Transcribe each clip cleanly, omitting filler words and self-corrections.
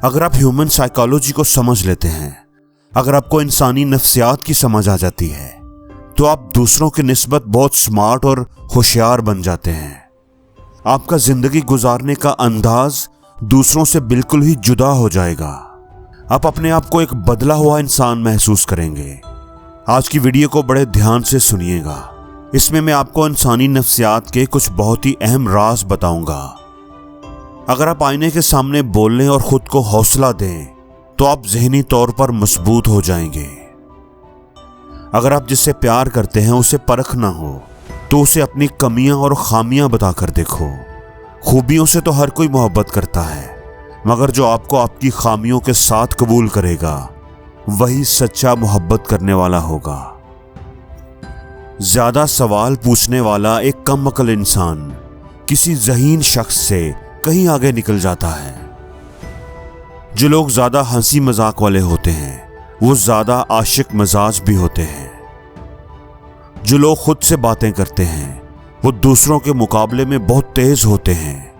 अगर आप human psychology को समझ लेते हैं, अगर आपको इंसानी नफ्सियात की समझ आ जाती है, तो आप दूसरों की निस्बत बहुत स्मार्ट और होशियार बन जाते हैं। आपका जिंदगी गुजारने का अंदाज दूसरों से बिल्कुल ही जुदा हो जाएगा। आप अपने आप को एक बदला हुआ इंसान महसूस करेंगे। आज की वीडियो को बड़े ध्यान से सुनिएगा। इसमें मैं आपको इंसानी नफ्सियात के कुछ बहुत ही अहम राज बताऊंगा। अगर आप आईने के सामने बोलने और खुद को हौसला दें, तो आप ज़हनी तौर पर मजबूत हो जाएंगे। अगर आप जिससे प्यार करते हैं उसे परख ना हो, तो उसे अपनी कमियां और खामियां बताकर देखो। खूबियों से तो हर कोई मोहब्बत करता है, मगर जो आपको आपकी खामियों के साथ कबूल करेगा, वही सच्चा मोहब्बत करने वाला होगा। ज्यादा सवाल पूछने वाला एक कम अक्ल इंसान किसी ज़हीन शख्स से कहीं आगे निकल जाता है। जो लोग ज्यादा हंसी मजाक वाले होते हैं, वो ज्यादा आशिक मजाज भी होते हैं। जो लोग खुद से बातें करते हैं, वो दूसरों के मुकाबले में बहुत तेज होते हैं।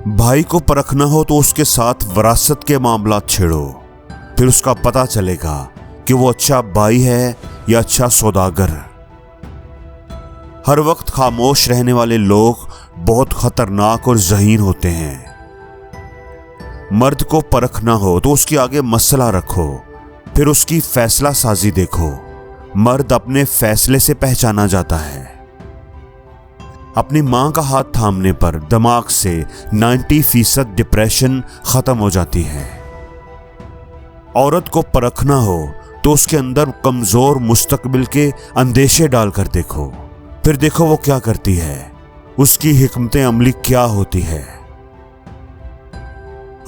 भाई को परखना हो तो उसके साथ विरासत के मामला छेड़ो, फिर उसका पता चलेगा कि वो अच्छा भाई है या अच्छा सौदागर। हर वक्त खामोश रहने वाले लोग बहुत खतरनाक और ज़हीन होते हैं। मर्द को परखना हो तो उसके आगे मसला रखो, फिर उसकी फैसला साजी देखो। मर्द अपने फैसले से पहचाना जाता है। अपनी मां का हाथ थामने पर दिमाग से 90% डिप्रेशन खत्म हो जाती है। औरत को परखना हो तो उसके अंदर कमजोर मुस्तकबिल के अंदेशे डालकर देखो, फिर देखो वो क्या करती है, उसकी हिकमत अमली क्या होती है।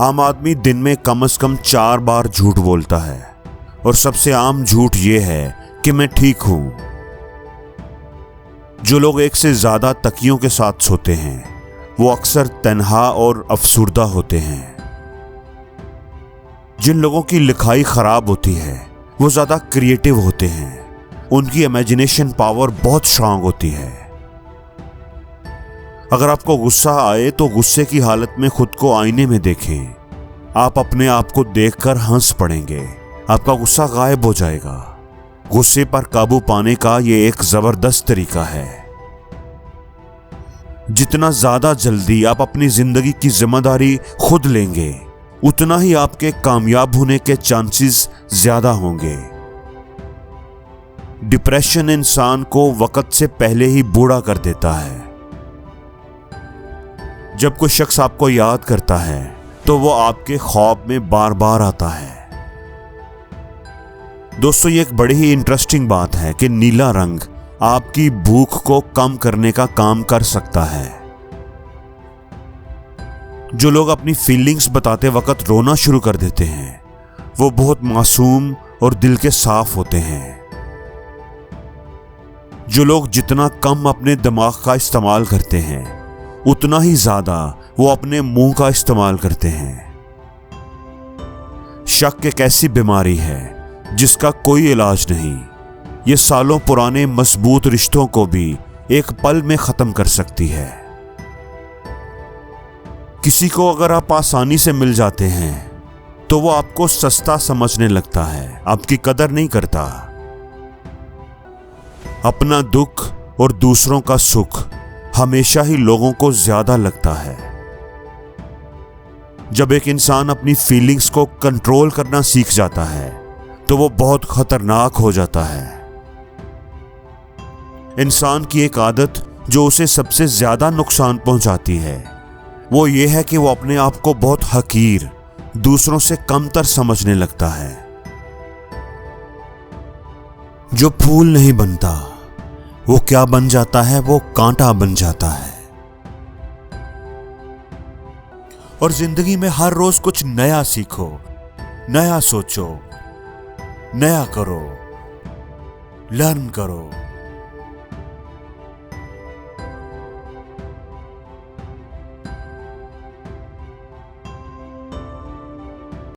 आम आदमी दिन में कम से कम 4 बार झूठ बोलता है, और सबसे आम झूठ ये है कि मैं ठीक हूं। जो लोग एक से ज्यादा तकियों के साथ सोते हैं, वो अक्सर तन्हा और अफसुर्दा होते हैं। जिन लोगों की लिखाई खराब होती है, वो ज्यादा क्रिएटिव होते हैं। उनकी इमेजिनेशन पावर बहुत स्ट्रांग होती है। अगर आपको गुस्सा आए तो गुस्से की हालत में खुद को आईने में देखें। आप अपने आप को देखकर हंस पड़ेंगे, आपका गुस्सा गायब हो जाएगा। गुस्से पर काबू पाने का ये एक जबरदस्त तरीका है। जितना ज्यादा जल्दी आप अपनी जिंदगी की जिम्मेदारी खुद लेंगे, उतना ही आपके कामयाब होने के चांसेस ज्यादा होंगे। डिप्रेशन इंसान को वक्त से पहले ही बूढ़ा कर देता है। जब कोई शख्स आपको याद करता है, तो वो आपके ख्वाब में बार बार आता है। दोस्तों, ये एक बड़ी ही इंटरेस्टिंग बात है कि नीला रंग आपकी भूख को कम करने का काम कर सकता है। जो लोग अपनी फीलिंग्स बताते वक्त रोना शुरू कर देते हैं, वो बहुत मासूम और दिल के साफ होते हैं। जो लोग जितना कम अपने दिमाग का इस्तेमाल करते हैं, उतना ही ज्यादा वो अपने मुंह का इस्तेमाल करते हैं। शक एक ऐसी बीमारी है जिसका कोई इलाज नहीं। ये सालों पुराने मजबूत रिश्तों को भी एक पल में खत्म कर सकती है। किसी को अगर आप आसानी से मिल जाते हैं, तो वो आपको सस्ता समझने लगता है, आपकी कदर नहीं करता। अपना दुख और दूसरों का सुख हमेशा ही लोगों को ज्यादा लगता है। जब एक इंसान अपनी फीलिंग्स को कंट्रोल करना सीख जाता है, तो वो बहुत खतरनाक हो जाता है। इंसान की एक आदत जो उसे सबसे ज्यादा नुकसान पहुंचाती है, वो ये है कि वो अपने आप को बहुत हकीर, दूसरों से कमतर समझने लगता है। जो फूल नहीं बनता, वो क्या बन जाता है? वो कांटा बन जाता है। और जिंदगी में हर रोज कुछ नया सीखो, नया सोचो, नया करो, लर्न करो।